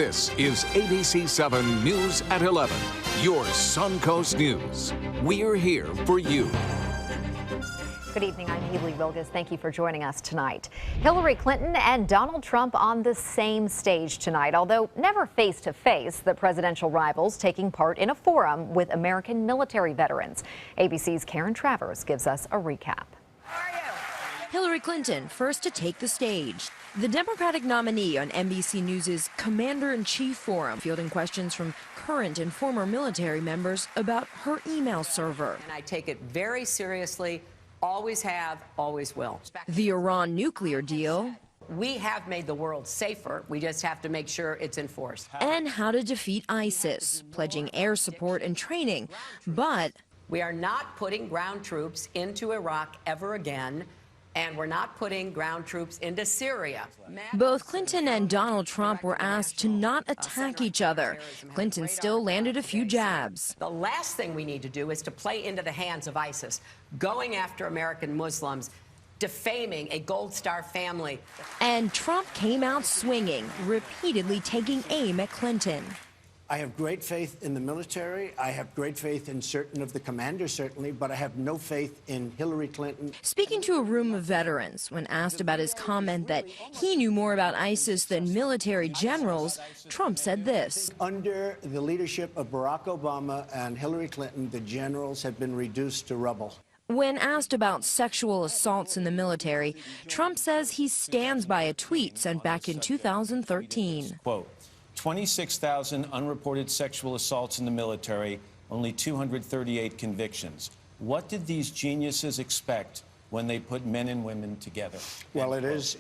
This is ABC7 News at 11, your Suncoast News. We're here for you. Good evening, I'm Haley Wilgus. Thank you for joining us tonight. Hillary Clinton and Donald Trump on the same stage tonight, although never face to face, the presidential rivals taking part in a forum with American military veterans. ABC's Karen Travers gives us a recap. Hillary Clinton first to take the stage. The Democratic nominee on NBC News' Commander-in-Chief Forum, fielding questions from current and former military members about her email server. And I take it very seriously, always have, always will. The Iran nuclear deal. We have made the world safer. We just have to make sure it's enforced. And how to defeat ISIS, pledging air support and training. But we are not putting ground troops into Iraq ever again. And we're not putting ground troops into Syria. Both Clinton and Donald Trump were asked to not attack each other. Clinton still landed a few jabs. The last thing we need to do is to play into the hands of ISIS, going after American Muslims, defaming a Gold Star family. And Trump came out swinging, repeatedly taking aim at Clinton. I have great faith in the military. I have great faith in certain of the commanders, certainly, but I have no faith in Hillary Clinton. Speaking to a room of veterans, when asked about his comment that he knew more about ISIS than military generals, Trump said this. Under the leadership of Barack Obama and Hillary Clinton, the generals have been reduced to rubble. When asked about sexual assaults in the military, Trump says he stands by a tweet sent back in 2013. Quote, 26,000 unreported sexual assaults in the military, only 238 convictions. What did these geniuses expect when they put men and women together? Well, it is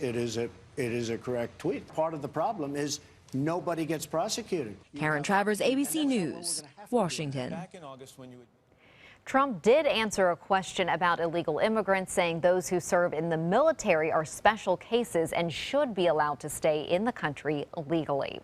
a correct tweet. Part of the problem is nobody gets prosecuted. Karen Travers, ABC News, Washington. Back in August when you Trump did answer a question about illegal immigrants, saying those who serve in the military are special cases and should be allowed to stay in the country legally.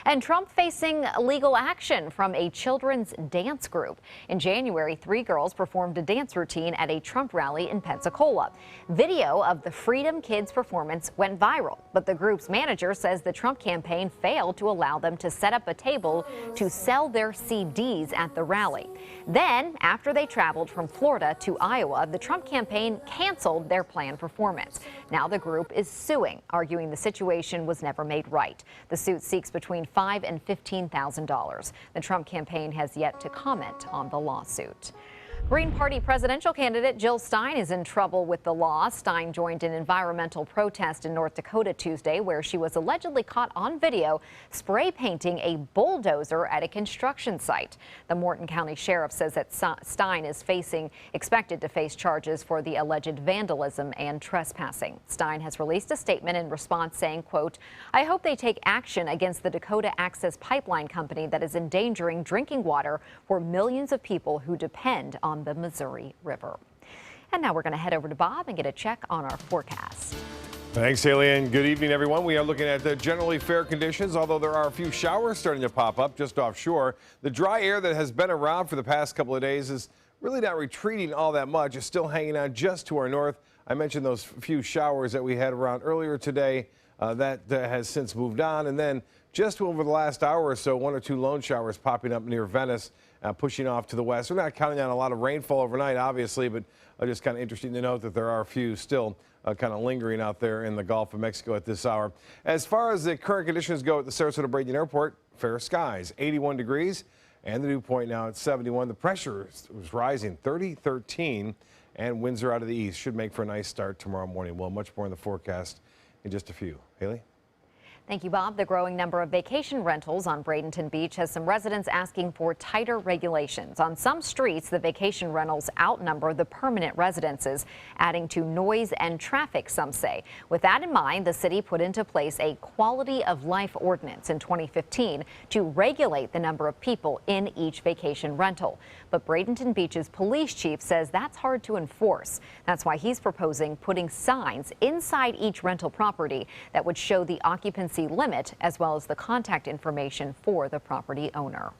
And Trump facing legal action from a children's dance group. In January, 3 girls performed a dance routine at a Trump rally in Pensacola. Video of the Freedom Kids performance went viral, but the group's manager says the Trump campaign failed to allow them to set up a table to sell their CDs at the rally. Then, after they traveled from Florida to Iowa, the Trump campaign canceled their planned performance. Now the group is suing, arguing the situation was never made right. The suit seeks between $5,000 and $15,000. The Trump campaign has yet to comment on the lawsuit. Green Party presidential candidate Jill Stein is in trouble with the law. Stein joined an environmental protest in North Dakota Tuesday, where she was allegedly caught on video spray painting a bulldozer at a construction site. The Morton County Sheriff says that Stein is expected to face charges for the alleged vandalism and trespassing. Stein has released a statement in response saying, quote, "I hope they take action against the Dakota Access Pipeline Company that is endangering drinking water for millions of people who depend on the Missouri River." And now we're going to head over to Bob and get a check on our forecast. Thanks, Haley, and good evening, everyone. We are looking at the generally fair conditions, although there are a few showers starting to pop up just offshore. The dry air that has been around for the past couple of days is really not retreating all that much. It's still hanging out just to our north. I mentioned those few showers that we had around earlier today. That has since moved on. And then just over the last hour or so, 1 or 2 lone showers popping up near Venice, pushing off to the west. We're not counting on a lot of rainfall overnight, obviously, but just kind of interesting to note that there are a few still kind of lingering out there in the Gulf of Mexico at this hour. As far as the current conditions go at the Sarasota-Bradenton Airport, fair skies, 81 degrees, and the dew point now at 71. The pressure was rising, 30-13, and winds are out of the east. Should make for a nice start tomorrow morning. Well, much more in the forecast in just a few. Haley? Thank you, Bob. The growing number of vacation rentals on Bradenton Beach has some residents asking for tighter regulations. On some streets, the vacation rentals outnumber the permanent residences, adding to noise and traffic, some say. With that in mind, the city put into place a quality of life ordinance in 2015 to regulate the number of people in each vacation rental. But Bradenton Beach's police chief says that's hard to enforce. That's why he's proposing putting signs inside each rental property that would show the occupancy limit as well as the contact information for the property owner.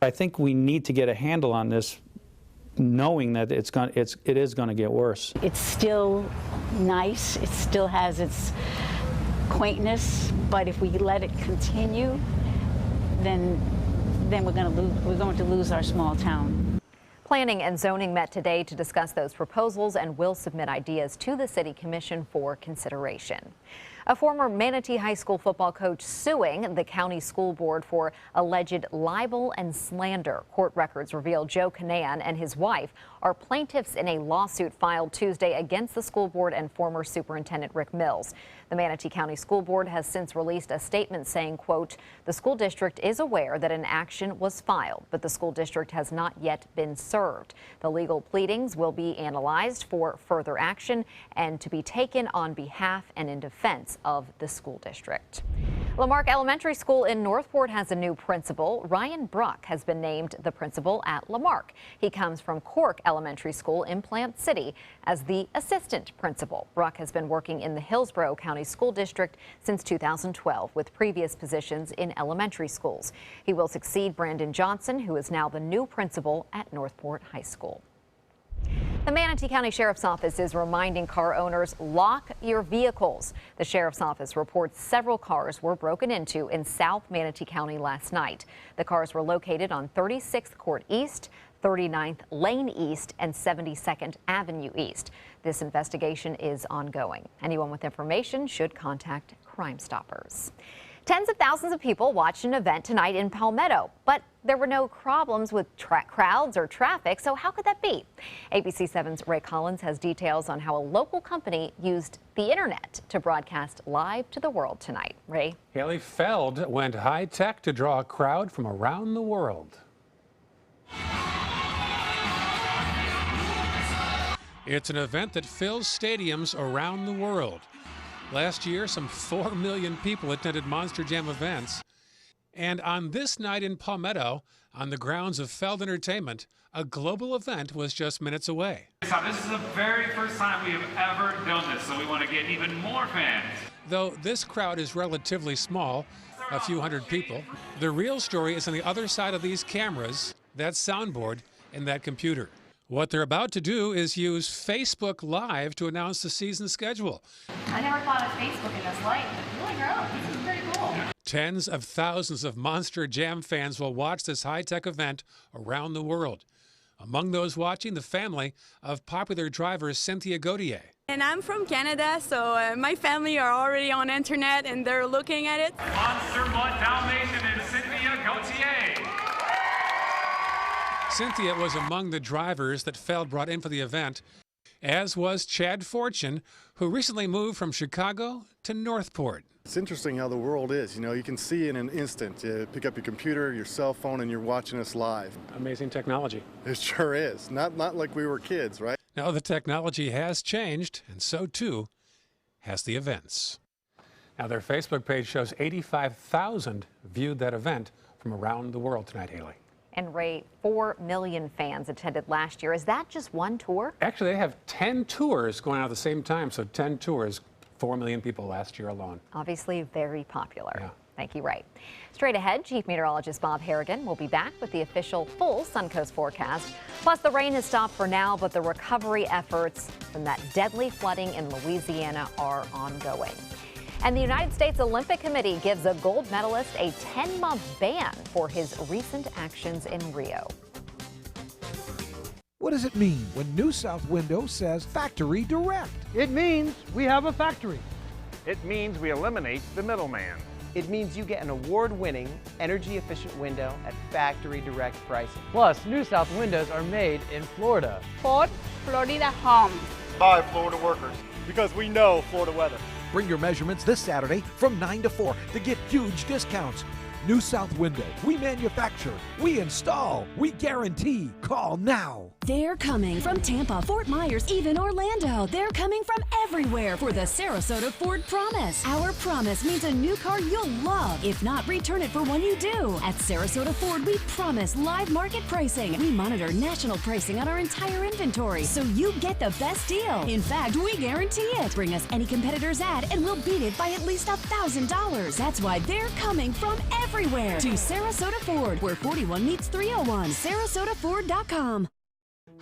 I think we need to get a handle on this, knowing that it is going to get worse. It's still nice. It still has its quaintness, but if we let it continue, then we're going to lose our small town. Planning and zoning met today to discuss those proposals and will submit ideas to the City Commission for consideration. A former Manatee High School football coach suing the county school board for alleged libel and slander. Court records reveal Joe Canan and his wife are plaintiffs in a lawsuit filed Tuesday against the school board and former superintendent Rick Mills. The Manatee County School Board has since released a statement saying, quote, the school district is aware that an action was filed, but the school district has not yet been served. The legal pleadings will be analyzed for further action and to be taken on behalf and in defense of the school district. Lamarck Elementary School in Northport has a new principal. Ryan Bruck has been named the principal at Lamarck. He comes from Cork Elementary School in Plant City as the assistant principal. Bruck has been working in the Hillsborough County School District since 2012 with previous positions in elementary schools. He will succeed Brandon Johnson, who is now the new principal at Northport High School. The Manatee County Sheriff's Office is reminding car owners, lock your vehicles. The Sheriff's Office reports several cars were broken into in South Manatee County last night. The cars were located on 36th Court East, 39th Lane East, and 72nd Avenue East. This investigation is ongoing. Anyone with information should contact Crime Stoppers. Tens of thousands of people watched an event tonight in Palmetto, but there were no problems with crowds or traffic, so how could that be? ABC7's Ray Collins has details on how a local company used the internet to broadcast live to the world tonight. Ray? Haley Feld went high-tech to draw a crowd from around the world. It's an event that fills stadiums around the world. Last year, some 4 million people attended Monster Jam events. And on this night in Palmetto, on the grounds of Feld Entertainment, a global event was just minutes away. This is the very first time we have ever done this, so we want to get even more fans. Though this crowd is relatively small, a few hundred people, the real story is on the other side of these cameras, that soundboard, and that computer. What they're about to do is use Facebook Live to announce the season schedule. I never thought of Facebook in this light, but really, girl, this is pretty cool. Tens of thousands of Monster Jam fans will watch this high-tech event around the world. Among those watching, the family of popular driver Cynthia Gauthier. And I'm from Canada, so my family are already on internet and they're looking at it. Monster Mud Dalmatian and Cynthia Gauthier. Cynthia was among the drivers that Feld brought in for the event, as was Chad Fortune, who recently moved from Chicago to Northport. It's interesting how the world is. You know, you can see in an instant. You pick up your computer, your cell phone, and you're watching us live. Amazing technology. It sure is. Not like we were kids, right? Now, the technology has changed, and so too has the events. Now, their Facebook page shows 85,000 viewed that event from around the world tonight, Haley. And Ray, 4 million fans attended last year. Is that just one tour? Actually, they have 10 tours going on at the same time, so 10 tours, 4 million people last year alone. Obviously very popular. Yeah. Thank you, Ray. Straight ahead, Chief Meteorologist Bob Harrigan will be back with the official full Suncoast forecast. Plus, the rain has stopped for now, but the recovery efforts from that deadly flooding in Louisiana are ongoing. And the United States Olympic Committee gives a gold medalist a 10-month ban for his recent actions in Rio. What does it mean when New South Window says Factory Direct? It means we have a factory. It means we eliminate the middleman. It means you get an award-winning, energy-efficient window at factory direct pricing. Plus, New South windows are made in Florida. For Florida homes. By Florida workers. Because we know Florida weather. Bring your measurements this Saturday from 9 to 4 to get huge discounts. New South Window. We manufacture, we install, we guarantee. Call now. They're coming from Tampa, Fort Myers, even Orlando. They're coming from everywhere for the Sarasota Ford Promise. Our promise means a new car you'll love. If not, return it for one you do. At Sarasota Ford, we promise live market pricing. We monitor national pricing on our entire inventory, so you get the best deal. In fact, we guarantee it. Bring us any competitor's ad, and we'll beat it by at least $1,000. That's why they're coming from everywhere to Sarasota Ford, where 41 meets 301. SarasotaFord.com.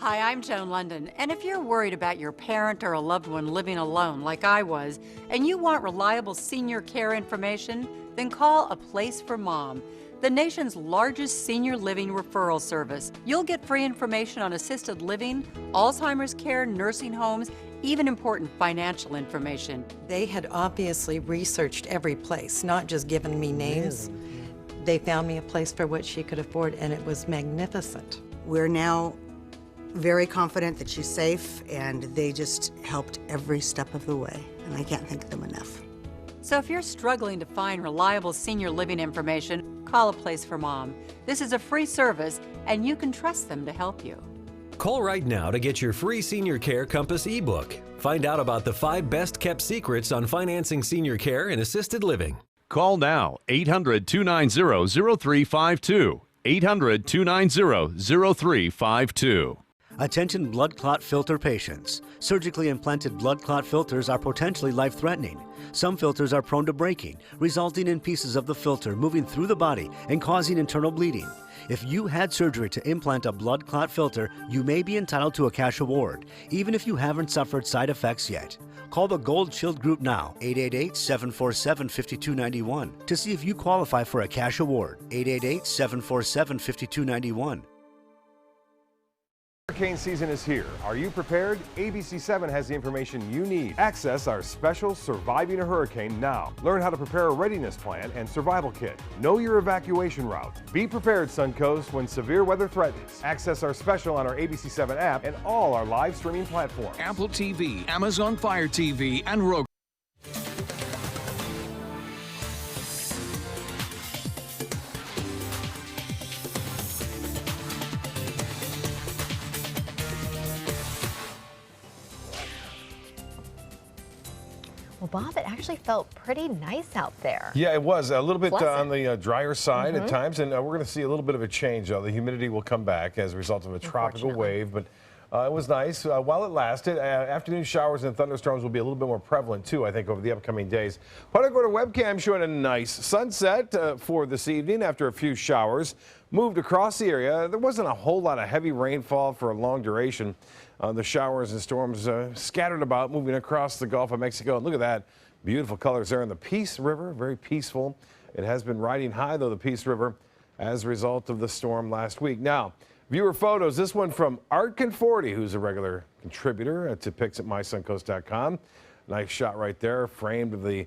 Hi, I'm Joan London, and if you're worried about your parent or a loved one living alone like I was, and you want reliable senior care information, then call A Place for Mom, the nation's largest senior living referral service. You'll get free information on assisted living, Alzheimer's care, nursing homes, even important financial information. They had obviously researched every place, not just given me names. They found me a place for what she could afford, and it was magnificent. We're now very confident that she's safe, and they just helped every step of the way, and I can't thank them enough. So if you're struggling to find reliable senior living information, call A Place for Mom. This is a free service, and you can trust them to help you. Call right now to get your free Senior Care Compass ebook. Find out about the 5 best-kept secrets on financing senior care and assisted living. Call now, 800-290-0352. 800-290-0352. Attention blood clot filter patients. Surgically implanted blood clot filters are potentially life-threatening. Some filters are prone to breaking, resulting in pieces of the filter moving through the body and causing internal bleeding. If you had surgery to implant a blood clot filter, you may be entitled to a cash award, even if you haven't suffered side effects yet. Call the Gold Shield Group now, 888-747-5291, to see if you qualify for a cash award, 888-747-5291. Hurricane season is here. Are you prepared? ABC7 has the information you need. Access our special Surviving a Hurricane now. Learn how to prepare a readiness plan and survival kit. Know your evacuation route. Be prepared, Suncoast, when severe weather threatens. Access our special on our ABC7 app and all our live streaming platforms. Apple TV, Amazon Fire TV, and Roku. Well, Bob, it actually felt pretty nice out there. Yeah, it was a little bit on the drier side at Mhm. times, and we're going to see a little bit of a change. The humidity will come back as a result of a tropical wave, but it was nice while it lasted. Afternoon showers and thunderstorms will be a little bit more prevalent, too, I think, over the upcoming days. Punta Gorda webcam showing a nice sunset for this evening after a few showers moved across the area. There wasn't a whole lot of heavy rainfall for a long duration. The showers and storms scattered about, moving across the Gulf of Mexico. And look at that. Beautiful colors there in the Peace River. Very peaceful. It has been riding high, though, the Peace River, as a result of the storm last week. Now, viewer photos. This one from Art Conforti, who's a regular contributor to pics at mysuncoast.com. Nice shot right there, framed of the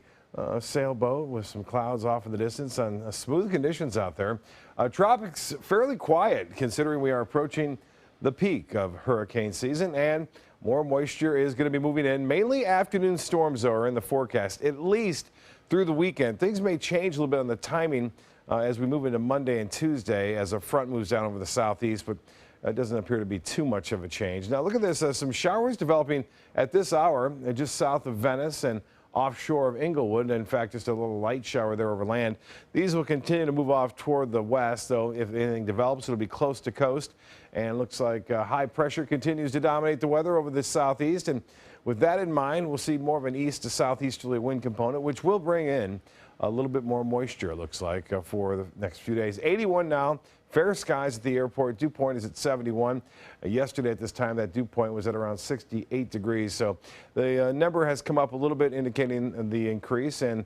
sailboat with some clouds off in the distance on smooth conditions out there. Tropics fairly quiet, considering we are approaching the peak of hurricane season, and more moisture is going to be moving in. Mainly afternoon storms are in the forecast, at least through the weekend. Things may change a little bit on the timing as we move into Monday and Tuesday as a front moves down over the southeast, but it doesn't appear to be too much of a change. Now look at this, some showers developing at this hour just south of Venice and offshore of Inglewood. In fact, just a little light shower there over land. These will continue to move off toward the west, though if anything develops, it'll be close to coast. And looks like high pressure continues to dominate the weather over the southeast. And with that in mind, we'll see more of an east to southeasterly wind component, which will bring in a little bit more moisture, it looks like, for the next few days. 81 now. Fair skies at the airport. Dew point is at 71. Yesterday at this time, that dew point was at around 68 degrees. So the number has come up a little bit, indicating the increase. And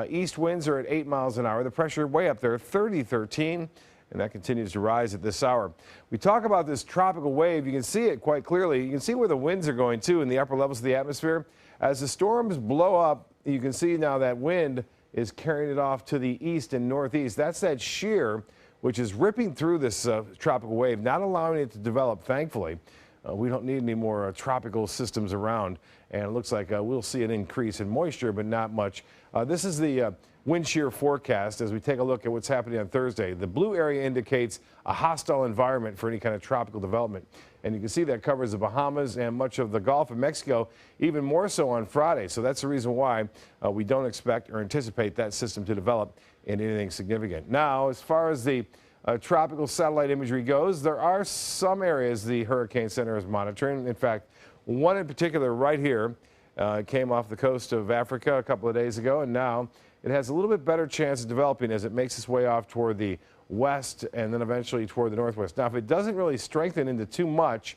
east winds are at 8 miles an hour. The pressure way up there, 30-13. And that continues to rise at this hour. We talk about this tropical wave. You can see it quite clearly. You can see where the winds are going, too, in the upper levels of the atmosphere. As the storms blow up, you can see now that wind is carrying it off to the east and northeast. That's that shear which is ripping through this tropical wave, not allowing it to develop, thankfully. We don't need any more tropical systems around, and it looks like we'll see an increase in moisture, but not much. This is the wind shear forecast as we take a look at what's happening on Thursday. The blue area indicates a hostile environment for any kind of tropical development, and you can see that covers the Bahamas and much of the Gulf of Mexico, even more so on Friday. So that's the reason why we don't expect or anticipate that system to develop in anything significant. Now, as far as the tropical satellite imagery goes, there are some areas the Hurricane Center is monitoring. In fact, one in particular right here came off the coast of Africa a couple of days ago, and now it has a little bit better chance of developing as it makes its way off toward the west and then eventually toward the northwest. Now, if it doesn't really strengthen into too much,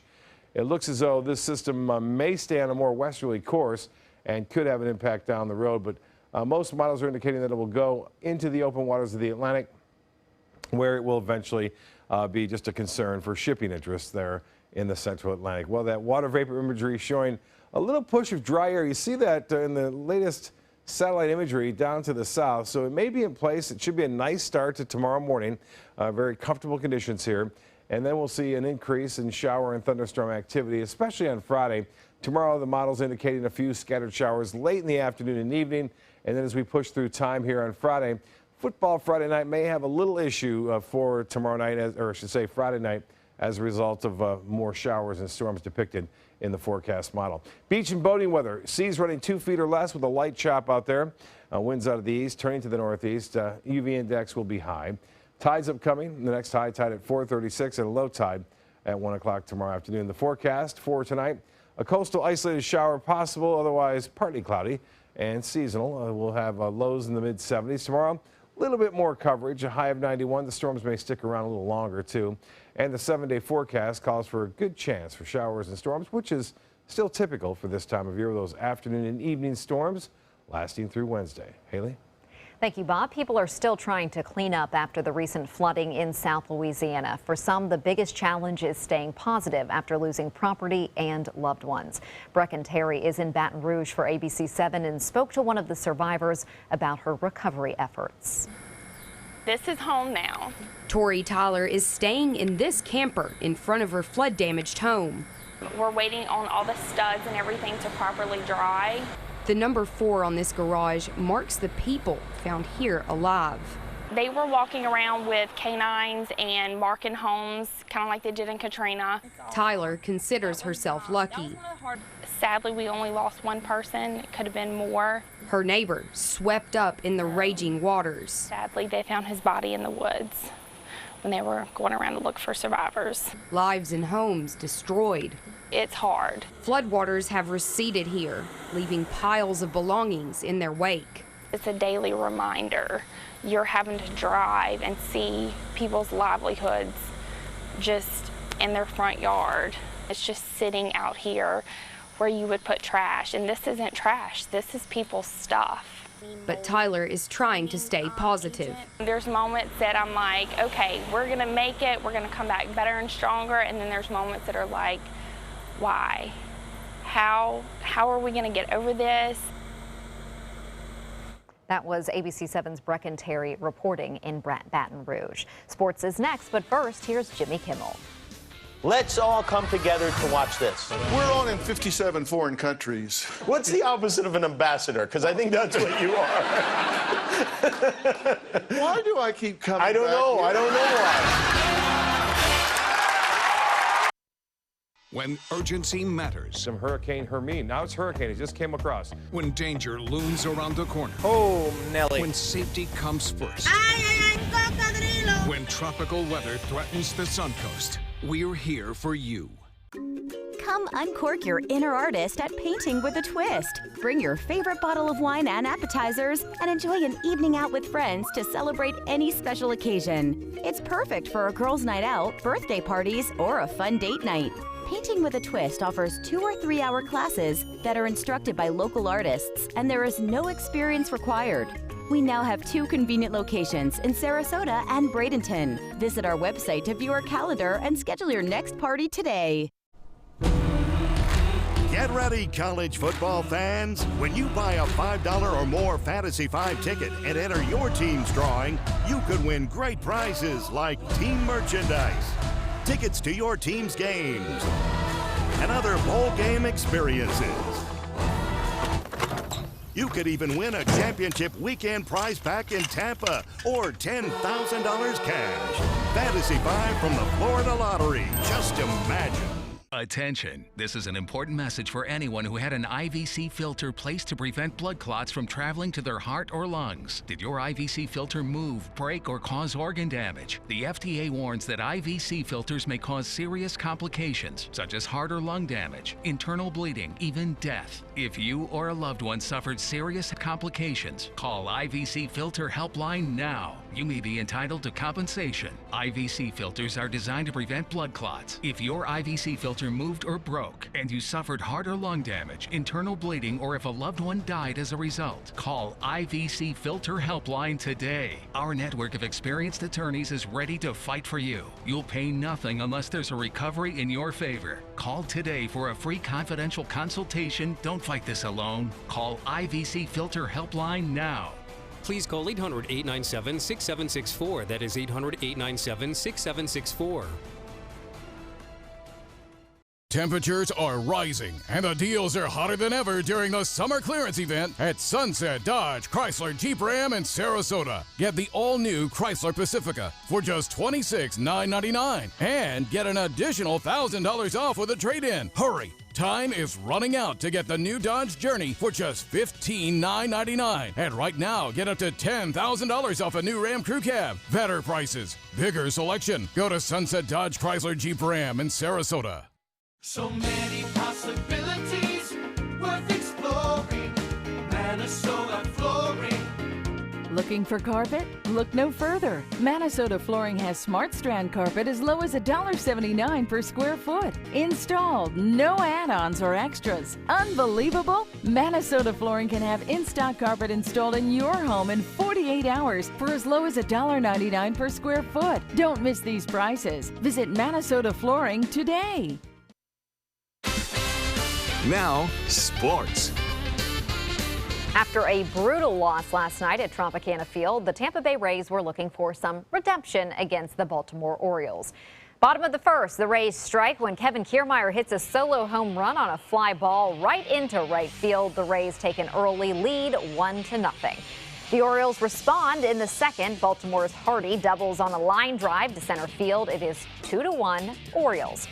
It looks as though this system may stay on a more westerly course and could have an impact down the road, but most models are indicating that it will go into the open waters of the Atlantic, where it will eventually be just a concern for shipping interests there in the central Atlantic. Well, that water vapor imagery showing a little push of dry air. You see that in the latest satellite imagery down to the south, so it may be in place. It should be a nice start to tomorrow morning. Very comfortable conditions here, and then we'll see an increase in shower and thunderstorm activity, especially on Friday. Tomorrow, the model's indicating a few scattered showers late in the afternoon and evening, and then as we push through time here on Friday, football Friday night may have a little issue for tomorrow night, or I should say Friday night, as a result of more showers and storms depicted in the forecast model. Beach and boating weather. Seas running 2 feet or less with a light chop out there. Winds out of the east, turning to the northeast. UV index will be high. Tides upcoming. The next high tide at 4:36 and a low tide at 1 o'clock tomorrow afternoon. The forecast for tonight, a coastal isolated shower possible, otherwise partly cloudy and seasonal. We'll have lows in the mid-70s tomorrow. A little bit more coverage, a high of 91. The storms may stick around a little longer, too. And the 7-day forecast calls for a good chance for showers and storms, which is still typical for this time of year, with those afternoon and evening storms lasting through Wednesday. Haley? Thank you, Bob. People are still trying to clean up after the recent flooding in South Louisiana. For some, the biggest challenge is staying positive after losing property and loved ones. Brecken Terry is in Baton Rouge for ABC7 and spoke to one of the survivors about her recovery efforts. This is home now. Tori Tyler is staying in this camper in front of her flood-damaged home. We're waiting on all the studs and everything to properly dry. The number 4 on this garage marks the people found here alive. They were walking around with canines and marking homes, kind of like they did in Katrina. Tyler considers herself lucky. Sadly, we only lost one person. It could have been more. Her neighbor swept up in the raging waters. Sadly, they found his body in the woods when they were going around to look for survivors. Lives and homes destroyed. It's hard. Floodwaters have receded here, leaving piles of belongings in their wake. It's a daily reminder. You're having to drive and see people's livelihoods just in their front yard. It's just sitting out here where you would put trash, and this isn't trash, this is people's stuff. But Tyler is trying to stay positive. There's moments that I'm like, okay, we're gonna make it, we're gonna come back better and stronger, and then there's moments that are like, why? How are we gonna get over this? That was ABC7's Brecken Terry reporting in Baton Rouge. Sports is next, but first, here's Jimmy Kimmel. Let's all come together to watch this. We're on in 57 foreign countries. What's the opposite of an ambassador? Because I think that's what you are. Why do I keep coming I don't back know. here? I don't know why. When urgency matters. Some Hurricane Hermine. Now it's hurricane. It just came across. When danger looms around the corner. Oh, Nelly. When safety comes first. When tropical weather threatens the Suncoast. We're here for you. Come uncork your inner artist at Painting with a Twist. Bring your favorite bottle of wine and appetizers and enjoy an evening out with friends to celebrate any special occasion. It's perfect for a girls' night out, birthday parties, or a fun date night. Painting with a Twist offers 2 or 3 hour classes that are instructed by local artists, and there is no experience required. We now have 2 convenient locations in Sarasota and Bradenton. Visit our website to view our calendar and schedule your next party today. Get ready, college football fans. When you buy a $5 or more Fantasy 5 ticket and enter your team's drawing, you could win great prizes like team merchandise, tickets to your team's games, and other bowl game experiences. You could even win a championship weekend prize pack in Tampa or $10,000 cash. Fantasy 5 from the Florida Lottery. Just imagine. Attention. This is an important message for anyone who had an IVC filter placed to prevent blood clots from traveling to their heart or lungs. Did your IVC filter move, break, or cause organ damage? The FDA warns that IVC filters may cause serious complications, such as heart or lung damage, internal bleeding, even death. If you or a loved one suffered serious complications, call IVC Filter Helpline now. you may be entitled to compensation. IVC filters are designed to prevent blood clots. If your IVC filter moved or broke and you suffered heart or lung damage, internal bleeding, or if a loved one died as a result, call IVC Filter Helpline today. Our network of experienced attorneys is ready to fight for you. You'll pay nothing unless there's a recovery in your favor. Call today for a free confidential consultation. Don't fight this alone. Call IVC Filter Helpline now. Please call 800-897-6764. That is 800-897-6764. Temperatures are rising, and the deals are hotter than ever during the summer clearance event at Sunset Dodge Chrysler Jeep Ram in Sarasota. Get the all-new Chrysler Pacifica for just $26,999 and get an additional $1,000 off with a trade-in. Hurry! Time is running out to get the new Dodge Journey for just $15,999. And right now, get up to $10,000 off a new Ram Crew Cab. Better prices, bigger selection. Go to Sunset Dodge Chrysler Jeep Ram in Sarasota. So many possibilities worth exploring. Minnesota Flooring. Looking for carpet? Look no further. Minnesota Flooring has Smart Strand carpet as low as $1.79 per square foot. Installed, no add-ons or extras. Unbelievable? Minnesota Flooring can have in-stock carpet installed in your home in 48 hours for as low as $1.99 per square foot. Don't miss these prices. Visit Minnesota Flooring today. Now, sports. After a brutal loss last night at Tropicana Field, the Tampa Bay Rays were looking for some redemption against the Baltimore Orioles. Bottom of the first, the Rays strike when Kevin Kiermaier hits a solo home run on a fly ball right into right field. The Rays take an early lead, 1-0. The Orioles respond in the second. Baltimore's Hardy doubles on a line drive to center field. It is 2-1 Orioles.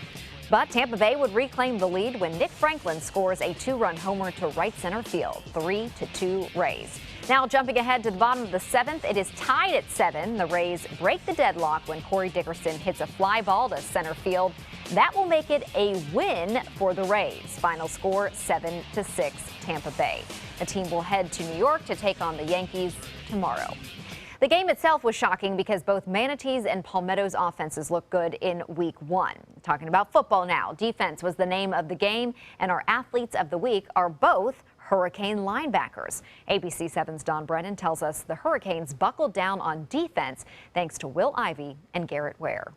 But Tampa Bay would reclaim the lead when Nick Franklin scores a 2-run homer to right center field, 3-2 Rays. Now jumping ahead to the bottom of the seventh, it is tied at 7. The Rays break the deadlock when Corey Dickerson hits a fly ball to center field. That will make it a win for the Rays. Final score 7-6 Tampa Bay. The team will head to New York to take on the Yankees tomorrow. The game itself was shocking because both Manatee's and Palmetto's offenses look good in week 1. Talking about football now, defense was the name of the game, and our athletes of the week are both Hurricane linebackers. ABC7's Don Brennan tells us the Hurricanes buckled down on defense thanks to Will Ivey and Garrett Ware.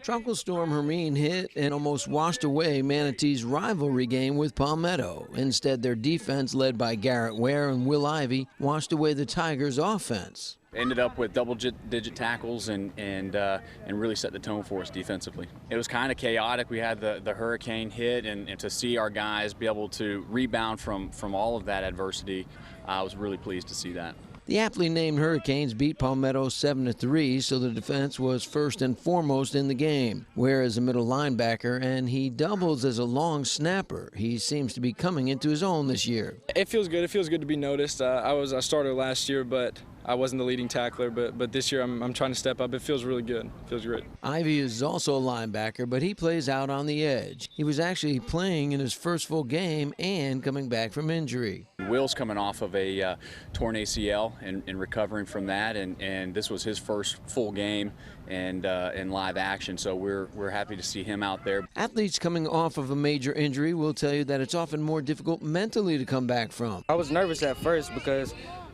Tropical Storm Hermine hit and almost washed away Manatee's rivalry game with Palmetto. Instead, their defense, led by Garrett Ware and Will Ivey, washed away the Tigers' offense. Ended up with double-digit tackles and really set the tone for us defensively. It was kind of chaotic. We had the hurricane hit, and to see our guys be able to rebound from all of that adversity, I was really pleased to see that. The aptly named Hurricanes beat Palmetto 7-3, so the defense was first and foremost in the game. Ware is a middle linebacker, and he doubles as a long snapper. He seems to be coming into his own this year. It feels good. It feels good to be noticed. I was a starter last year, but I wasn't the leading tackler, but this year I'm trying to step up. It feels really good. It feels great. Ivey is also a linebacker, but he plays out on the edge. He was actually playing in his first full game and coming back from injury. Will's coming off of a torn ACL and recovering from that, and this was his first full game and in live action, so we're happy to see him out there. Athletes coming off of a major injury will tell you that it's often more difficult mentally to come back from. I was nervous at first because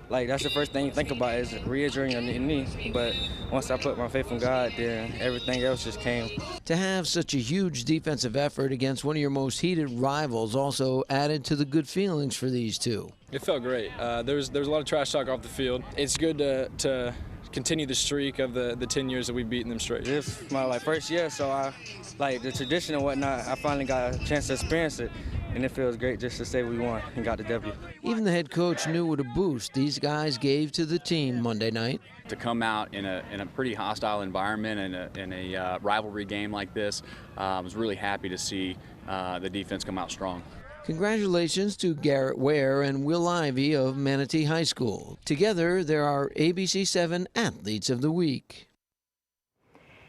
that's the first thing you think about is re-injuring your knee. But once I put my faith in God, then everything else just came. To have such a huge defensive effort against one of your most heated rivals also added to the good feelings for these two. It felt great. There was a lot of trash talk off the field. It's good to continue the streak of the 10 years that we've beaten them straight. This is my first year, so I the tradition and whatnot. I finally got a chance to experience it. And it feels great just to say we won and got the W. Even the head coach knew what a boost these guys gave to the team Monday night. To come out in a pretty hostile environment in a rivalry game like this, I was really happy to see the defense come out strong. Congratulations to Garrett Ware and Will Ivey of Manatee High School. Together, they're our ABC7 Athletes of the Week.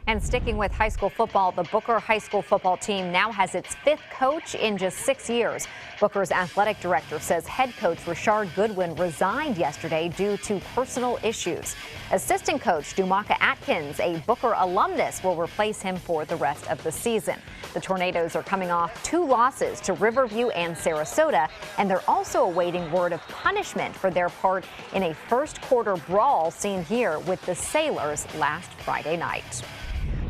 And sticking with high school football, the Booker High School football team now has its 5th coach in just 6 years. Booker's athletic director says head coach Rashard Goodwin resigned yesterday due to personal issues. Assistant coach Dumaka Atkins, a Booker alumnus, will replace him for the rest of the season. The Tornadoes are coming off 2 losses to Riverview and Sarasota, and they're also awaiting word of punishment for their part in a first quarter brawl seen here with the Sailors last Friday night.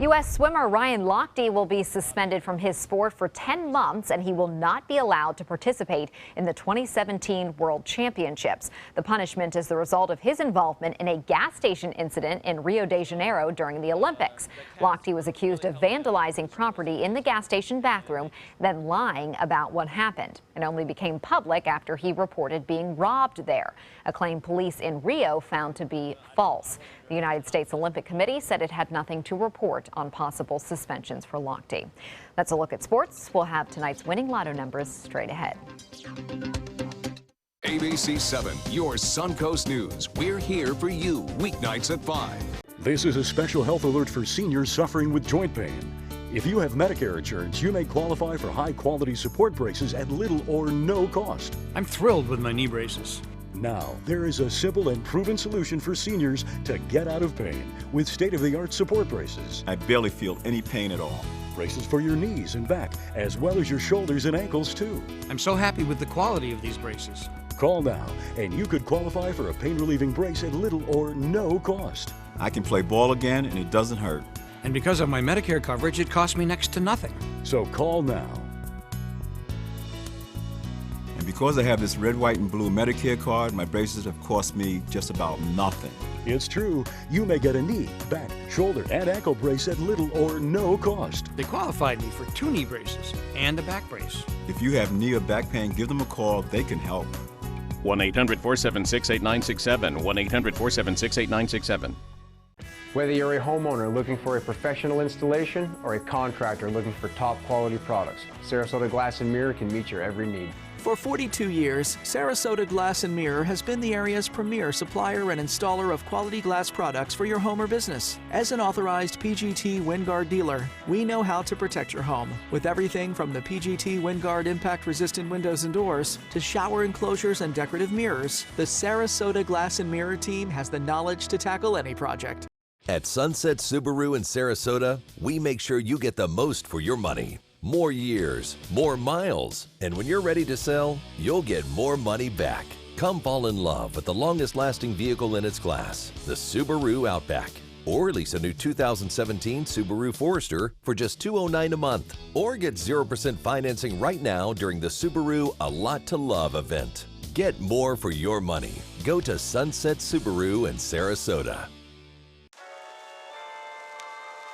U.S. swimmer Ryan Lochte will be suspended from his sport for 10 months, and he will not be allowed to participate in the 2017 World Championships. The punishment is the result of his involvement in a gas station incident in Rio de Janeiro during the Olympics. Lochte was accused of vandalizing property in the gas station bathroom, then lying about what happened. It only became public after he reported being robbed there, a claim police in Rio found to be false. The United States Olympic Committee said it had nothing to report on possible suspensions for Lochte. That's a look at sports. We'll have tonight's winning lotto numbers straight ahead. ABC7, your Suncoast News. We're here for you weeknights at 5. This is a special health alert for seniors suffering with joint pain. If you have Medicare insurance, you may qualify for high-quality support braces at little or no cost. I'm thrilled with my knee braces. Now, there is a simple and proven solution for seniors to get out of pain with state-of-the-art support braces. I barely feel any pain at all. Braces for your knees and back, as well as your shoulders and ankles, too. I'm so happy with the quality of these braces. Call now, and you could qualify for a pain-relieving brace at little or no cost. I can play ball again, and it doesn't hurt. And because of my Medicare coverage, it costs me next to nothing. So call now. And because I have this red, white, and blue Medicare card, my braces have cost me just about nothing. It's true. You may get a knee, back, shoulder, and ankle brace at little or no cost. They qualified me for 2 knee braces and a back brace. If you have knee or back pain, give them a call. They can help. 1-800-476-8967. 1-800-476-8967. Whether you're a homeowner looking for a professional installation or a contractor looking for top quality products, Sarasota Glass and Mirror can meet your every need. For 42 years, Sarasota Glass and Mirror has been the area's premier supplier and installer of quality glass products for your home or business. As an authorized PGT WindGuard dealer, we know how to protect your home with everything from the PGT WindGuard impact-resistant windows and doors to shower enclosures and decorative mirrors. The Sarasota Glass and Mirror team has the knowledge to tackle any project. At Sunset Subaru in Sarasota, we make sure you get the most for your money. More years, more miles, and when you're ready to sell, you'll get more money back. Come fall in love with the longest-lasting vehicle in its class, the Subaru Outback. Or lease a new 2017 Subaru Forester for just $209 a month. Or get 0% financing right now during the Subaru A Lot to Love event. Get more for your money. Go to Sunset Subaru in Sarasota.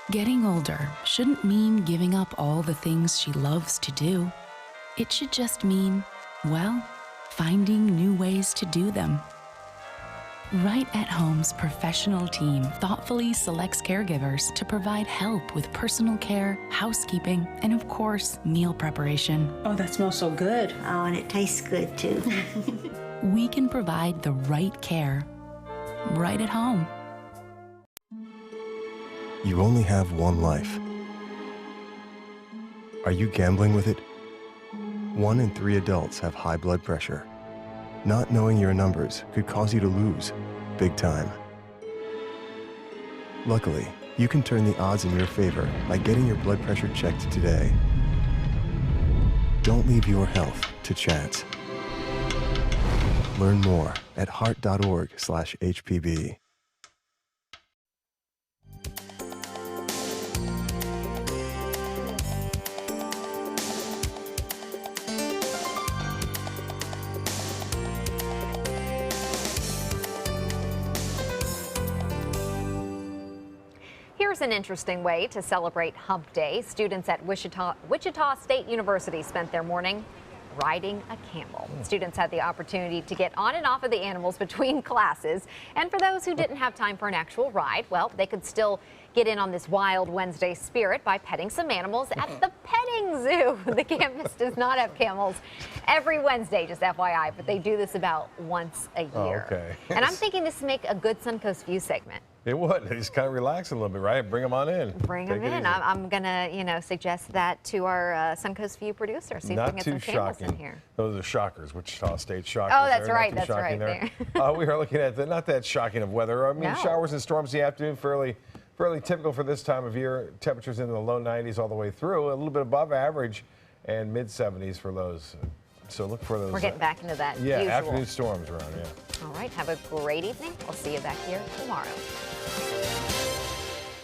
Getting older shouldn't mean giving up all the things she loves to do. It should just mean, well, finding new ways to do them. Right at Home's professional team thoughtfully selects caregivers to provide help with personal care, housekeeping, and of course, meal preparation. Oh, that smells so good. Oh, and it tastes good too. We can provide the right care right at home. You only have one life. Are you gambling with it? 1 in 3 adults have high blood pressure. Not knowing your numbers could cause you to lose, big time. Luckily, you can turn the odds in your favor by getting your blood pressure checked today. Don't leave your health to chance. Learn more at heart.org/HPB. Here's an interesting way to celebrate Hump Day. Students at Wichita State University spent their morning riding a camel. Students had the opportunity to get on and off of the animals between classes. And for those who didn't have time for an actual ride, well, they could still get in on this Wild Wednesday spirit by petting some animals at the petting zoo. The campus does not have camels every Wednesday, just FYI, but they do this about once a year. Oh, okay. And I'm thinking this would make a good Suncoast View segment. It would. Just kind of relax a little bit, right? Bring them on in. Bring Take them it in. easy. I'm going to, suggest that to our Suncoast View producer. See if we Not can get too some cameras shocking. in here. See if we Not can get too some cameras in shocking. here. Those are shockers, Wichita State shockers. Oh, that's They're right. not too That's shocking right. there. We are looking at not that shocking of weather. I mean, No. showers and storms in the afternoon, fairly typical for this time of year. Temperatures in the low 90s all the way through, a little bit above average, and mid 70s for lows. So look for those. We're getting back into that usual. Afternoon storms around, yeah. All right. Have a great evening. We'll see you back here tomorrow.